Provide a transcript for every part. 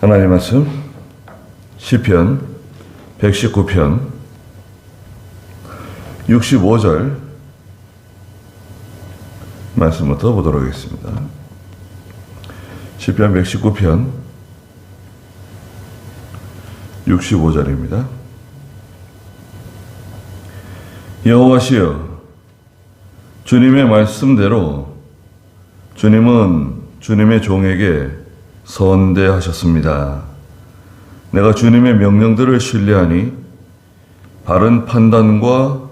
하나님 말씀 시편 119편 65절 말씀부터 보도록 하겠습니다. 시편 119편 65절입니다. 여호와시여, 주님의 말씀대로 주님은 주님의 종에게 선대하셨습니다. 내가 주님의 명령들을 신뢰하니 바른 판단과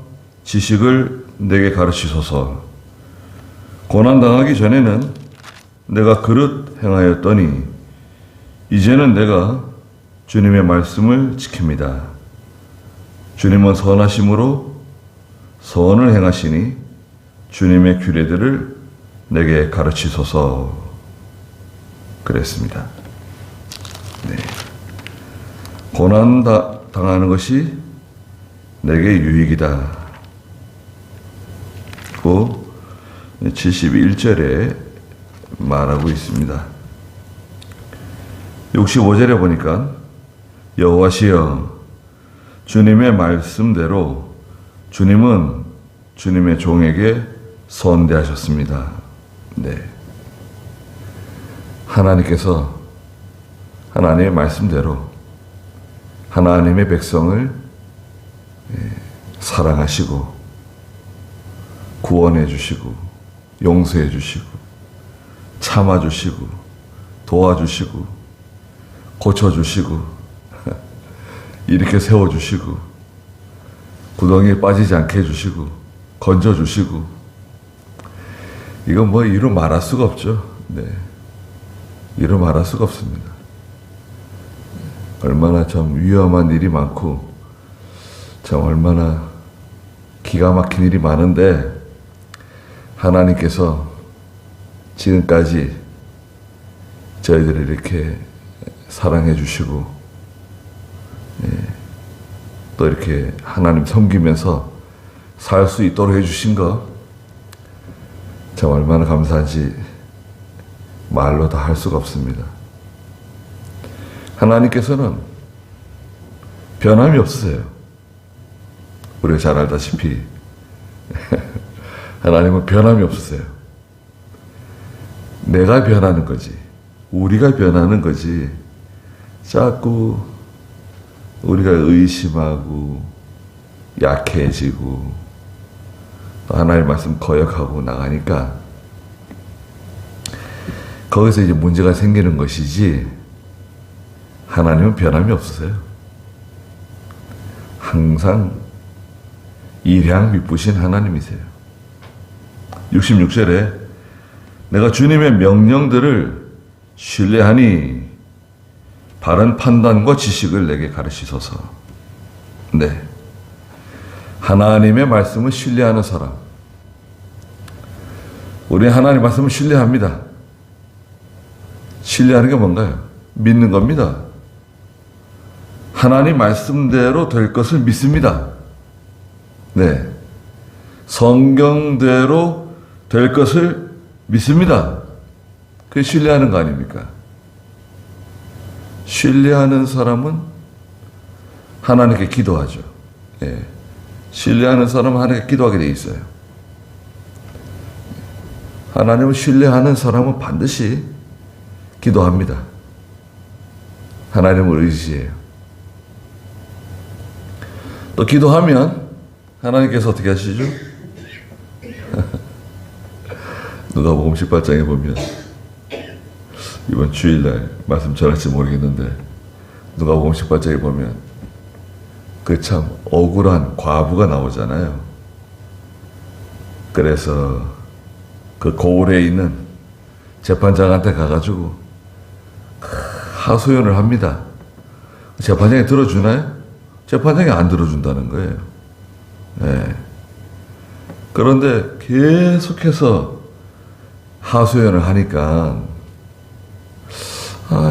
지식을 내게 가르치소서. 고난당하기 전에는 내가 그릇 행하였더니 이제는 내가 주님의 말씀을 지킵니다. 주님은 선하심으로 선을 행하시니 주님의 규례들을 내게 가르치소서. 그랬습니다. 네. 고난 당하는 것이 내게 유익이다. 고 71절에 말하고 있습니다. 65절에 보니까 여호와시여, 주님의 말씀대로 주님은 주님의 종에게 선대하셨습니다. 네. 하나님께서 하나님의 말씀대로 하나님의 백성을 사랑하시고 구원해 주시고 용서해 주시고 참아 주시고 도와주시고 고쳐 주시고 이렇게 세워 주시고 구덩이에 빠지지 않게 해 주시고 건져 주시고, 이건 뭐 이루 말할 수가 없죠. 네. 이루 말할 수가 없습니다. 얼마나 참 위험한 일이 많고 참 얼마나 기가 막힌 일이 많은데 하나님께서 지금까지 저희들을 이렇게 사랑해 주시고 또 이렇게 하나님 섬기면서 살 수 있도록 해주신 거 참 얼마나 감사한지 말로 다 할 수가 없습니다. 하나님께서는 변함이 없으세요. 우리가 잘 알다시피 하나님은 변함이 없으세요. 내가 변하는 거지, 우리가 변하는 거지, 자꾸 우리가 의심하고 약해지고 또 하나님의 말씀 거역하고 나가니까 거기서 이제 문제가 생기는 것이지, 하나님은 변함이 없으세요. 항상 일양 미쁘신 하나님이세요. 66절에 내가 주님의 명령들을 신뢰하니 바른 판단과 지식을 내게 가르치소서. 네. 하나님의 말씀을 신뢰하는 사람. 우리 하나님의 말씀을 신뢰합니다. 신뢰하는 게 뭔가요? 믿는 겁니다. 하나님 말씀대로 될 것을 믿습니다. 네. 성경대로 될 것을 믿습니다. 그게 신뢰하는 거 아닙니까? 신뢰하는 사람은 하나님께 기도하죠. 예. 신뢰하는 사람은 하나님께 기도하게 돼 있어요. 하나님을 신뢰하는 사람은 반드시 기도합니다. 하나님을 의지해요. 또 기도하면 하나님께서 어떻게 하시죠? 누가복음 18장에 보면, 이번 주일날 말씀 전할지 모르겠는데 누가복음 18장에 보면 그 참 억울한 과부가 나오잖아요. 그래서 그 고을에 있는 재판장한테 가가지고 하소연을 합니다. 재판장이 들어주나요? 재판장이 안 들어준다는 거예요. 네. 그런데 계속해서 하소연을 하니까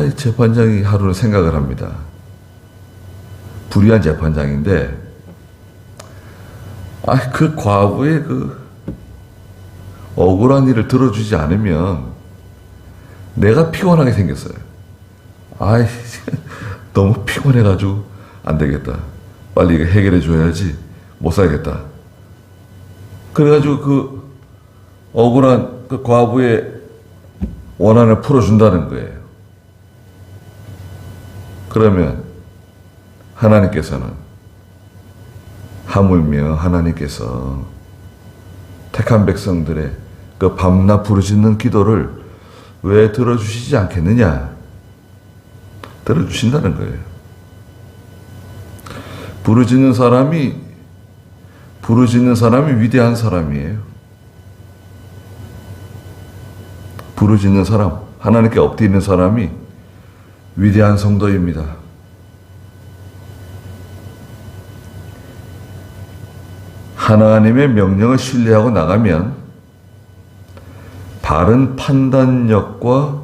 이 재판장이 하루는 생각을 합니다. 불의한 재판장인데, 그 과부의 그 억울한 일을 들어주지 않으면 내가 피곤하게 생겼어요. 아이, 너무 피곤해가지고 안 되겠다. 빨리 이거 해결해 줘야지. 못 살겠다. 그래가지고 그 억울한 그 과부의 원한을 풀어준다는 거예요. 그러면 하나님께서는, 하물며 하나님께서 택한 백성들의 그 밤낮 부르짖는 기도를 왜 들어주시지 않겠느냐? 들어주신다는 거예요. 부르짖는 사람이 위대한 사람이에요. 부르짖는 사람, 하나님께 엎드리는 사람이 위대한 성도입니다. 하나님의 명령을 신뢰하고 나가면 바른 판단력과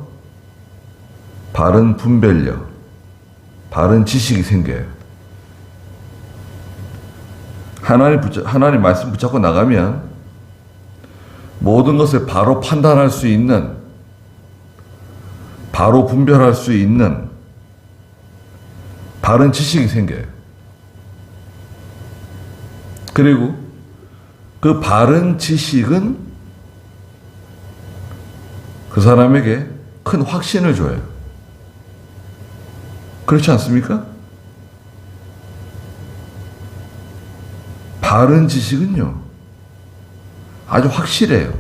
바른 분별력, 바른 지식이 생겨요. 하나님 말씀 붙잡고 나가면 모든 것을 바로 판단할 수 있는, 바로 분별할 수 있는 바른 지식이 생겨요. 그리고 그 바른 지식은 그 사람에게 큰 확신을 줘요. 그렇지 않습니까? 바른 지식은요, 아주 확실해요.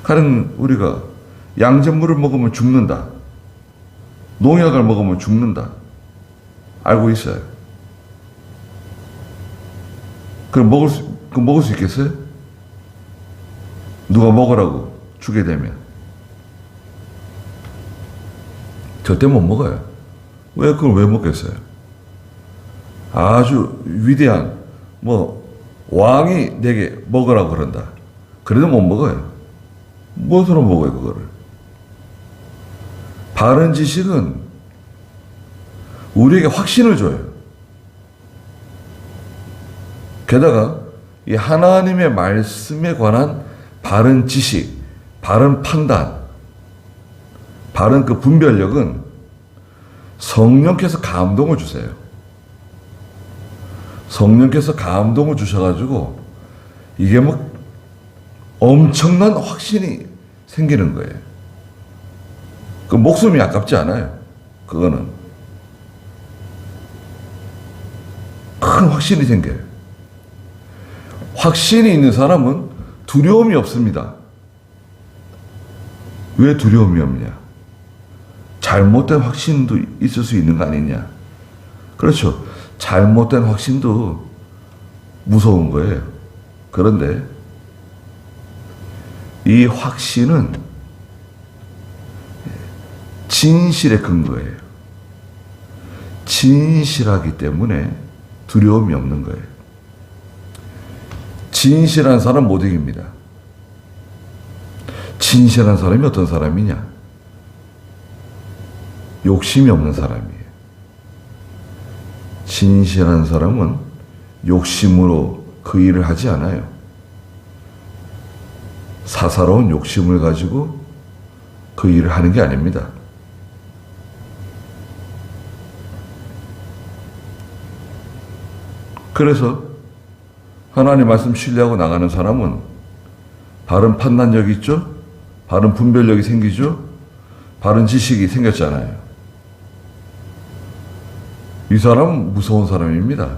가령 우리가 양잿물을 먹으면 죽는다, 농약을 먹으면 죽는다, 알고 있어요. 그럼 먹을 수 있겠어요? 누가 먹으라고 주게 되면 절대 못 먹어요. 왜 그걸 왜 먹겠어요? 아주 위대한 왕이 내게 먹으라고 그런다. 그래도 못 먹어요. 무엇으로 먹어요, 그거를? 바른 지식은 우리에게 확신을 줘요. 게다가 이 하나님의 말씀에 관한 바른 지식, 바른 판단, 바른 그 분별력은 성령께서 감동을 주세요. 성령께서 감동을 주셔가지고 이게 엄청난 확신이 생기는 거예요. 그 목숨이 아깝지 않아요. 그거는 큰 확신이 생겨요. 확신이 있는 사람은 두려움이 없습니다. 왜 두려움이 없냐? 잘못된 확신도 있을 수 있는 거 아니냐? 그렇죠. 잘못된 확신도 무서운 거예요. 그런데 이 확신은 진실에 근거해요. 진실하기 때문에 두려움이 없는 거예요. 진실한 사람 못 이깁니다. 진실한 사람이 어떤 사람이냐? 욕심이 없는 사람이에요. 진실한 사람은 욕심으로 그 일을 하지 않아요. 사사로운 욕심을 가지고 그 일을 하는 게 아닙니다. 그래서 하나님 말씀 신뢰하고 나가는 사람은 바른 판단력이 있죠? 바른 분별력이 생기죠? 바른 지식이 생겼잖아요. 이 사람은 무서운 사람입니다.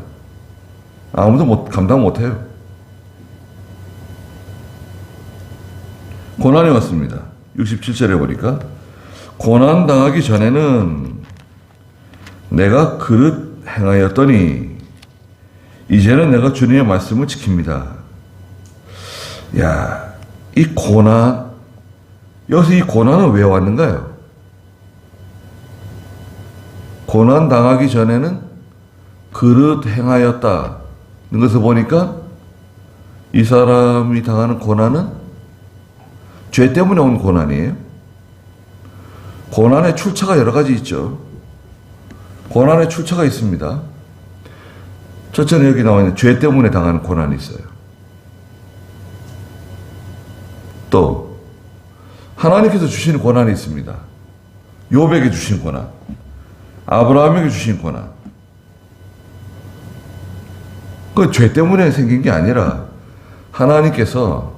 아무도 감당 못해요. 고난이 왔습니다. 67절에 보니까 고난 당하기 전에는 내가 그릇 행하였더니 이제는 내가 주님의 말씀을 지킵니다. 야, 이 고난, 여기서 이 고난은 왜 왔는가요? 고난 당하기 전에는 그릇 행하였다는 것을 보니까 이 사람이 당하는 고난은 죄 때문에 온 고난이에요. 고난의 출처가 여러 가지 있죠. 고난의 출처가 있습니다. 첫째는 여기 나와 있는 죄 때문에 당하는 고난이 있어요. 또 하나님께서 주시는 고난이 있습니다. 요백에 주신 권한, 아브라함에게 주신 권한. 그 죄 때문에 생긴 게 아니라 하나님께서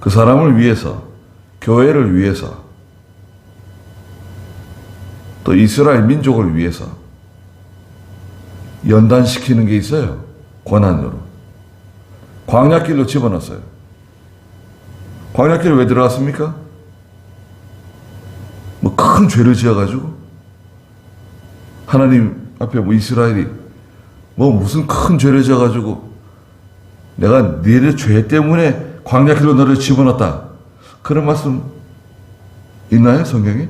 그 사람을 위해서, 교회를 위해서, 또 이스라엘 민족을 위해서 연단시키는 게 있어요. 권한으로. 광야길로 집어넣었어요. 광야길에 왜 들어갔습니까? 뭐 큰 죄를 지어가지고 하나님 앞에 뭐 이스라엘이 뭐 무슨 큰 죄를 지어가지고 내가 너희의 죄 때문에 광야길로 너를 집어넣었다. 그런 말씀 있나요? 성경에?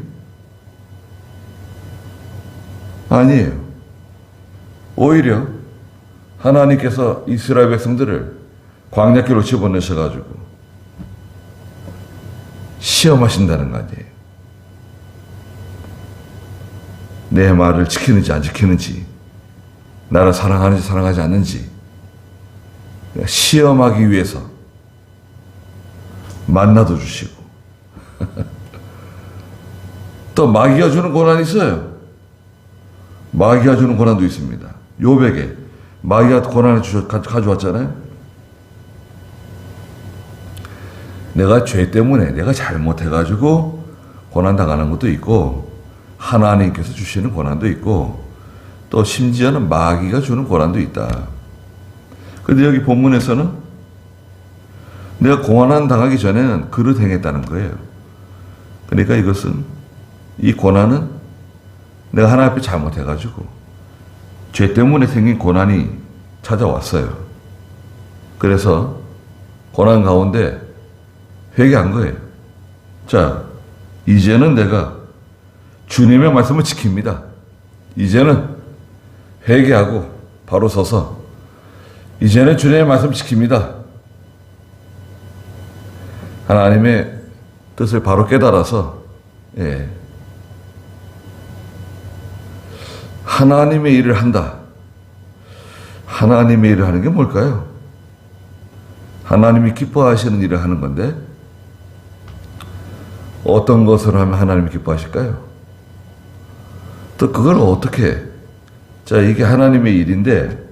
아니에요. 오히려 하나님께서 이스라엘 백성들을 광야길로 집어넣으셔가지고 시험하신다는 거 아니에요. 내 말을 지키는지 안 지키는지, 나를 사랑하는지 사랑하지 않는지 시험하기 위해서 만나도 주시고 또 마귀가 주는 고난이 있어요. 마귀가 주는 고난도 있습니다. 요백에 마귀가 고난을 가져왔잖아요. 내가 죄 때문에 내가 잘못해가지고 고난당하는 것도 있고, 하나님께서 주시는 고난도 있고, 또 심지어는 마귀가 주는 고난도 있다. 근데 여기 본문에서는 내가 고난 당하기 전에는 그릇 행했다는 거예요. 그러니까 이것은, 이 고난은 내가 하나님 앞에 잘못해가지고 죄 때문에 생긴 고난이 찾아왔어요. 그래서 고난 가운데 회개한 거예요. 자, 이제는 내가 주님의 말씀을 지킵니다. 이제는 회개하고 바로 서서 이제는 주님의 말씀 지킵니다. 하나님의 뜻을 바로 깨달아서 하나님의 일을 한다. 하나님의 일을 하는 게 뭘까요? 하나님이 기뻐하시는 일을 하는 건데 어떤 것을 하면 하나님이 기뻐하실까요? 또 그걸 어떻게, 자, 이게 하나님의 일인데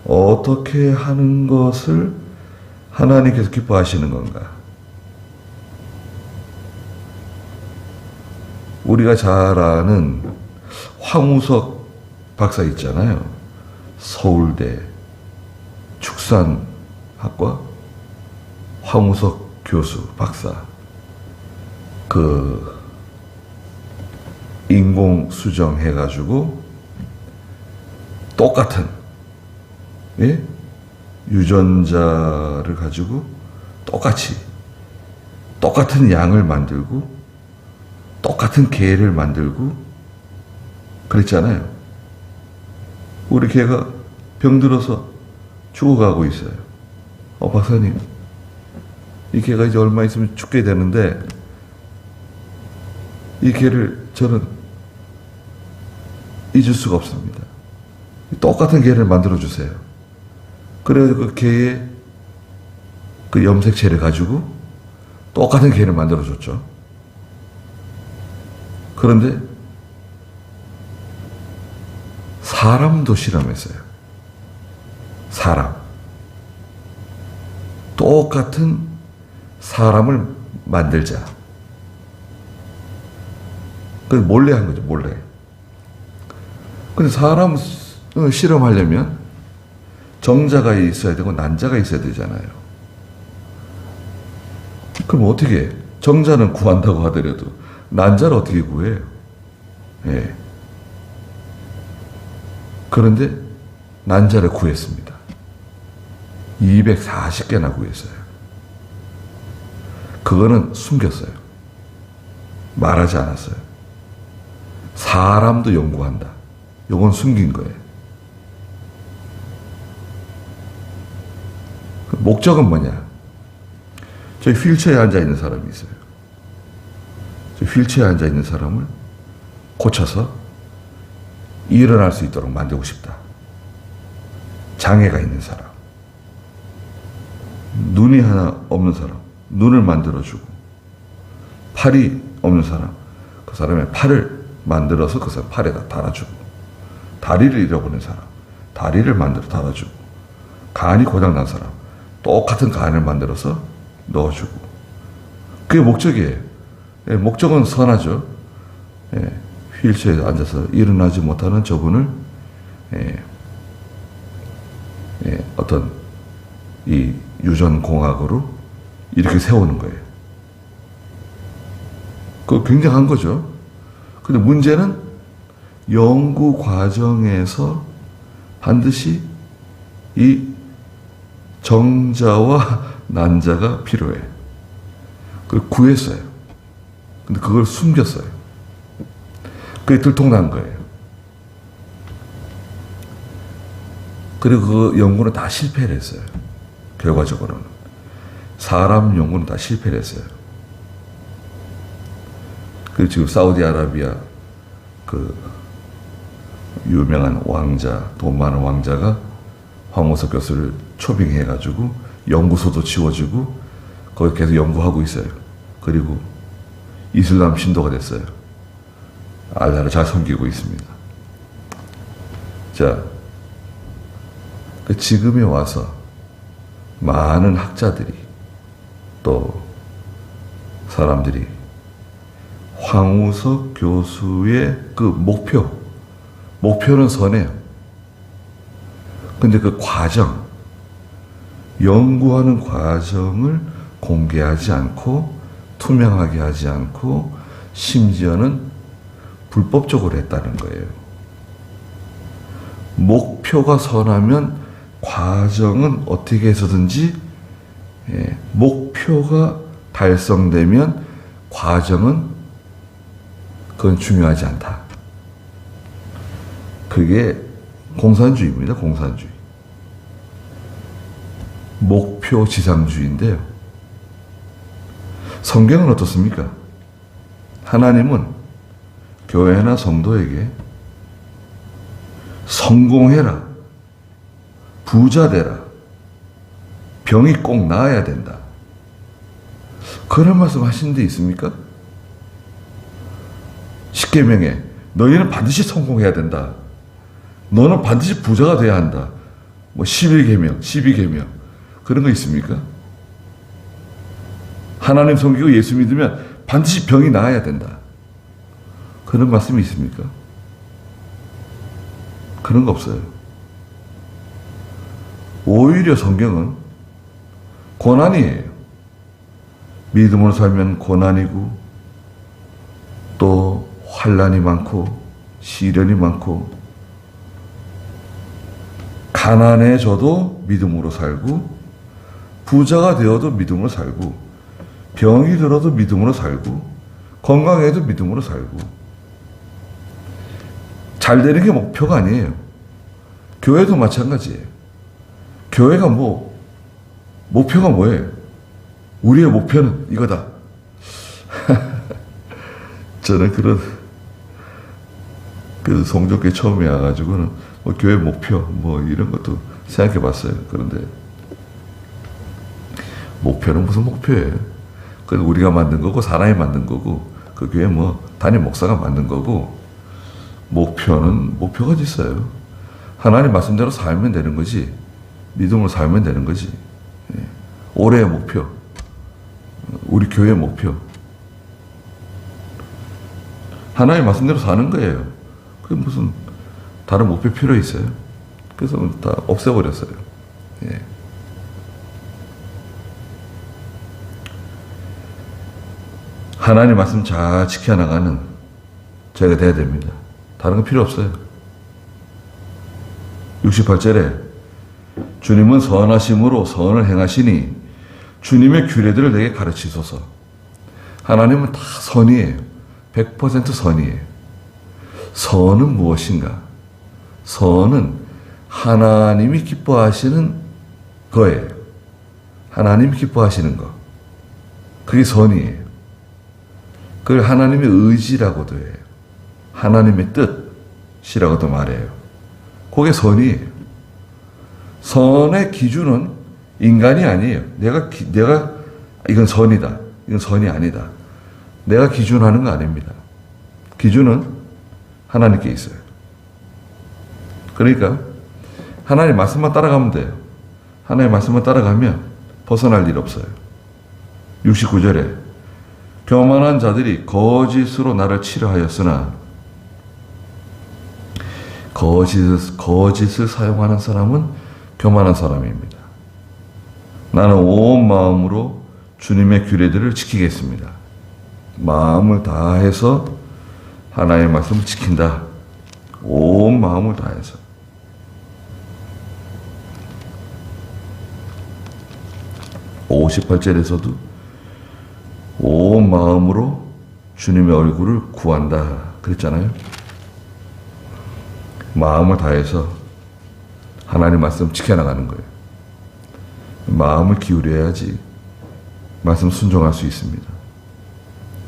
어떻게 하는 것을 하나님께서 기뻐하시는 건가? 우리가 잘 아는 황우석 박사 있잖아요. 서울대 축산학과 황우석 교수, 박사. 그 인공 수정 해가지고 똑같은 유전자를 가지고 똑같은 양을 만들고 똑같은 개를 만들고 그랬잖아요. 우리 개가 병들어서 죽어가고 있어요. 박사님, 이 개가 이제 얼마 있으면 죽게 되는데 이 개를 저는 잊을 수가 없습니다. 똑같은 개를 만들어 주세요. 그래서 그 개의 그 염색체를 가지고 똑같은 개를 만들어 줬죠. 그런데 사람도 실험했어요. 사람. 똑같은 사람을 만들자. 그래서 몰래 한 거죠, 몰래. 근데 사람 실험하려면 정자가 있어야 되고 난자가 있어야 되잖아요. 그럼 어떻게 해? 정자는 구한다고 하더라도 난자를 어떻게 구해요? 그런데 난자를 구했습니다. 240개나 구했어요. 그거는 숨겼어요. 말하지 않았어요. 사람도 연구한다. 요건 숨긴 거예요. 목적은 뭐냐? 저희 휠체어에 앉아있는 사람이 있어요. 저 휠체어에 앉아있는 사람을 고쳐서 일어날 수 있도록 만들고 싶다. 장애가 있는 사람. 눈이 하나 없는 사람. 눈을 만들어주고 팔이 없는 사람, 그 사람의 팔을 만들어서 그 사람 팔에다 달아주고, 다리를 잃어버린 사람, 다리를 만들어 달아주고, 간이 고장난 사람, 똑같은 간을 만들어서 넣어주고. 그게 목적이에요. 예, 목적은 선하죠. 예, 휠체어에 앉아서 일어나지 못하는 저분을 어떤 이 유전공학으로 이렇게 세우는 거예요. 그거 굉장한 거죠. 근데 문제는 연구 과정에서 반드시 이 정자와 난자가 필요해. 그걸 구했어요. 근데 그걸 숨겼어요. 그게 들통난 거예요. 그리고 그 연구는 다 실패를 했어요. 결과적으로는. 사람 연구는 다 실패를 했어요. 그리고 지금 사우디아라비아 그 유명한 왕자, 돈 많은 왕자가 황우석 교수를 초빙해가지고 연구소도 지워주고 거기 계속 연구하고 있어요. 그리고 이슬람 신도가 됐어요. 알라를 잘 섬기고 있습니다. 자, 지금에 와서 많은 학자들이 또 사람들이 황우석 교수의 그 목표는 선해요. 근데 그 과정, 연구하는 과정을 공개하지 않고 투명하게 하지 않고 심지어는 불법적으로 했다는 거예요. 목표가 선하면 과정은 어떻게 해서든지 목표가 달성되면 과정은 그건 중요하지 않다. 그게 공산주의입니다. 공산주의. 목표 지상주의인데요. 성경은 어떻습니까? 하나님은 교회나 성도에게 성공해라, 부자 되라, 병이 꼭 나아야 된다. 그런 말씀 하신 데 있습니까? 십계명에 너희는 반드시 성공해야 된다. 너는 반드시 부자가 돼야 한다. 뭐 11계명, 12계명 그런 거 있습니까? 하나님 섬기고 예수 믿으면 반드시 병이 나아야 된다. 그런 말씀이 있습니까? 그런 거 없어요. 오히려 성경은 고난이에요. 믿음으로 살면 고난이고 또 환난이 많고 시련이 많고 가난해져도 믿음으로 살고 부자가 되어도 믿음으로 살고 병이 들어도 믿음으로 살고 건강해도 믿음으로 살고 잘 되는 게 목표가 아니에요. 교회도 마찬가지예요. 교회가 목표가 뭐예요? 우리의 목표는 이거다. 저는 그 성적교회 처음에 와가지고는 교회 목표 이런 것도 생각해 봤어요. 그런데 목표는 무슨 목표예요? 그건 우리가 만든 거고 사람이 만든 거고 그 교회 담임 목사가 만든 거고 목표는 목표가 있어요. 하나님 말씀대로 살면 되는 거지. 믿음으로 살면 되는 거지. 올해의 목표, 우리 교회의 목표. 하나님 말씀대로 사는 거예요. 그게 무슨 다른 목표 필요 있어요? 그래서 다 없애버렸어요. 예. 하나님 말씀 잘 지켜나가는 저희가 돼야 됩니다. 다른 거 필요 없어요. 68절에 주님은 선하심으로 선을 행하시니 주님의 규례들을 내게 가르치소서. 하나님은 다 선이에요. 100% 선이에요. 선은 무엇인가? 선은 하나님이 기뻐하시는 거예요. 하나님이 기뻐하시는 거. 그게 선이에요. 그걸 하나님의 의지라고도 해요. 하나님의 뜻이라고도 말해요. 그게 선이에요. 선의 기준은 인간이 아니에요. 내가 이건 선이다. 이건 선이 아니다. 내가 기준하는 거 아닙니다. 기준은 하나님께 있어요. 그러니까 하나님 말씀만 따라가면 돼요. 하나님 말씀만 따라가면 벗어날 일 없어요. 69절에 교만한 자들이 거짓으로 나를 치려하였으나 거짓을 사용하는 사람은 교만한 사람입니다. 나는 온 마음으로 주님의 규례들을 지키겠습니다. 마음을 다해서 하나님의 말씀을 지킨다. 온 마음을 다해서. 58절에서도 온 마음으로 주님의 얼굴을 구한다 그랬잖아요. 마음을 다해서 하나님 말씀 지켜나가는 거예요. 마음을 기울여야지 말씀 순종할 수 있습니다.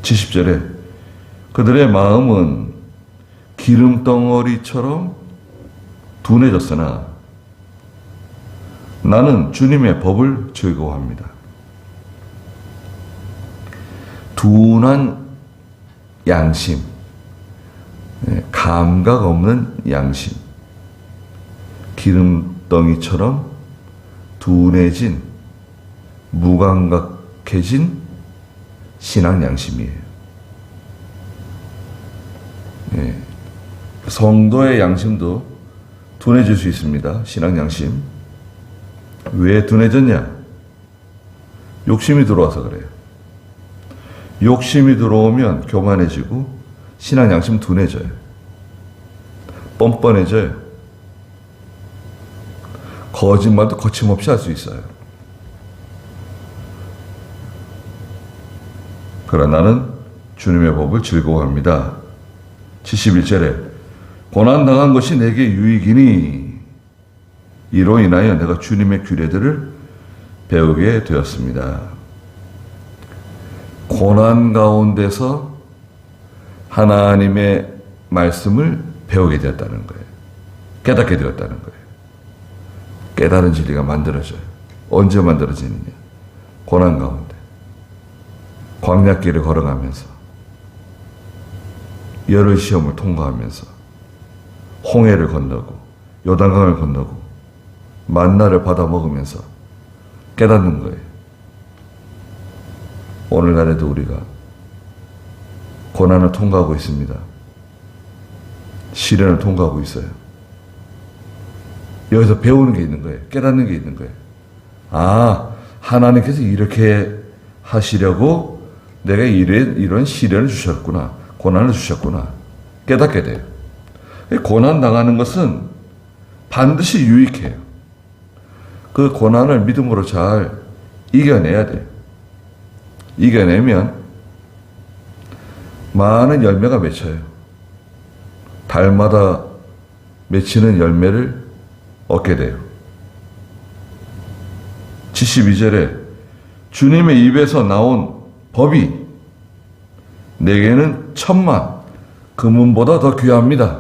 70절에 그들의 마음은 기름덩어리처럼 둔해졌으나 나는 주님의 법을 즐거워합니다. 둔한 양심, 감각 없는 양심, 기름덩이처럼 둔해진, 무감각해진 신앙 양심이에요. 성도의 양심도 둔해질 수 있습니다. 신앙 양심. 왜 둔해졌냐? 욕심이 들어와서 그래요. 욕심이 들어오면 교만해지고 신앙 양심 둔해져요. 뻔뻔해져요. 거짓말도 거침없이 할 수 있어요. 그러나 나는 주님의 법을 즐거워합니다. 71절에 고난당한 것이 내게 유익이니 이로 인하여 내가 주님의 규례들을 배우게 되었습니다. 고난 가운데서 하나님의 말씀을 배우게 되었다는 거예요. 깨닫게 되었다는 거예요. 깨달은 진리가 만들어져요. 언제 만들어지느냐? 고난 가운데. 광야길을 걸어가면서 열흘 시험을 통과하면서 홍해를 건너고 요단강을 건너고 만나를 받아 먹으면서 깨닫는 거예요. 오늘날에도 우리가 고난을 통과하고 있습니다. 시련을 통과하고 있어요. 여기서 배우는 게 있는 거예요. 깨닫는 게 있는 거예요. 아, 하나님께서 이렇게 하시려고 내가 이런 시련을 주셨구나. 고난을 주셨구나. 깨닫게 돼요. 고난 당하는 것은 반드시 유익해요. 그 고난을 믿음으로 잘 이겨내야 돼요. 이겨내면 많은 열매가 맺혀요. 달마다 맺히는 열매를 얻게 돼요. 72절에 주님의 입에서 나온 법이 내게는 천만 금은보다 더 귀합니다.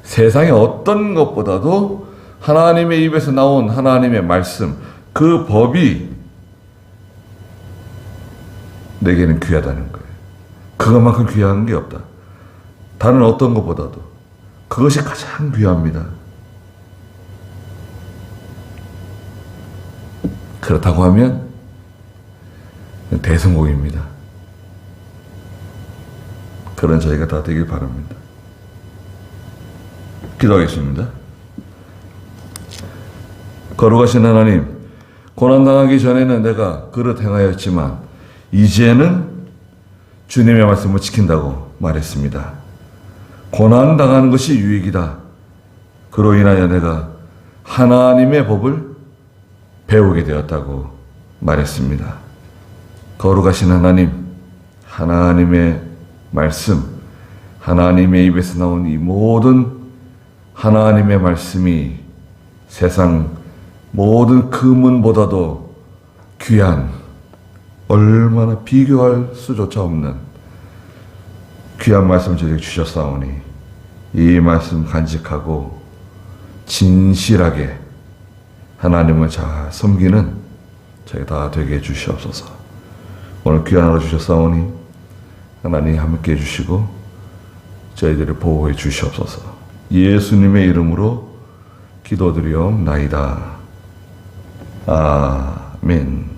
세상의 어떤 것보다도 하나님의 입에서 나온 하나님의 말씀, 그 법이 내게는 귀하다는 거예요. 그것만큼 귀한 게 없다. 다른 어떤 것보다도 그것이 가장 귀합니다. 그렇다고 하면 대성공입니다. 그런 저희가 다 되길 바랍니다. 기도하겠습니다. 거룩하신 하나님, 고난당하기 전에는 내가 그릇 행하였지만 이제는 주님의 말씀을 지킨다고 말했습니다. 고난당하는 것이 유익이다. 그로 인하여 내가 하나님의 법을 배우게 되었다고 말했습니다. 거룩하신 하나님, 하나님의 말씀, 하나님의 입에서 나온 이 모든 하나님의 말씀이 세상 모든 금은보다도 귀한, 얼마나 비교할 수조차 없는 귀한 말씀 저에게 주셨사오니 이 말씀 간직하고 진실하게 하나님을 잘 섬기는 저희가 다 되게 해주시옵소서. 오늘 귀한 하루 주셨사오니 하나님 함께 해주시고 저희들을 보호해 주시옵소서. 예수님의 이름으로 기도드리옵나이다. 아멘.